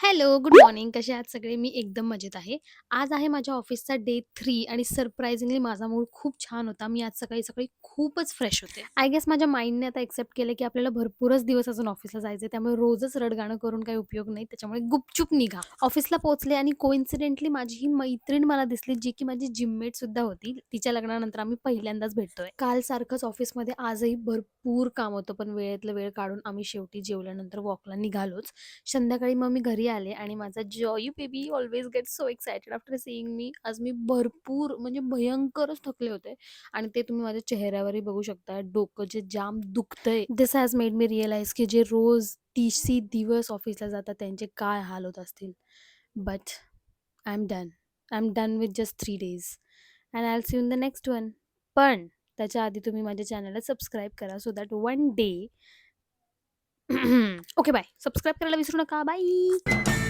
Hello, good morning. कसे आहात सगळे? मी एकदम मजेत आहे. आज आहे माझ्या ऑफिसचा डे 3 आणि सरप्रायझिंगली माझा मूड खूप छान होता. मी आज सकाळी-सकाळी खूपच फ्रेश होते. आय गेस माझ्या माइंडने आता एक्सेप्ट केलं, की आपल्याला भरपूरच दिवस अजून ऑफिसला जायचं आहे. त्यामुळे रोजच रडगाणं करून काही उपयोग नाही. त्याच्यामुळे गुपचूप निघा. ऑफिसला पोहोचले आणि कोइन्सिडेंटली माझी ही मैत्रीण मला दिसली, जी की माझी जिममेट सुद्धा होती. तिच्या लग्नानंतर आम्ही पहिल्यांदाच भेटतोय. काल सारखंच ऑफिसमध्ये आजही भरपूर काम होतं, पण वेळेतला वेळ काढून आम्ही शेवटी जेवल्यानंतर वॉकला निघालोच. संध्याकाळी मग मी घरी आले आणि माझा जॉयू baby always gets so excited after seeing me. आज मी भरपूर म्हणजे भयंकरच थकले होते आणि ते तुम्ही माझ्या चेहऱ्यावरही बघू शकता. डोकं जे जाम दुखतंय. दिस हॅज मेड मी रिअलाइज की जे रोज 30 दिवस ऑफिसला जातात त्यांचे काय हाल होत असतील. But I am done. I am done with just 3 days and I will see you in the next one. पण त्याच्या आधी तुम्ही माझ्या चॅनलला सबस्क्राईब करा so that one day okay bye. Subscribe करायला विसरू नका. बाय.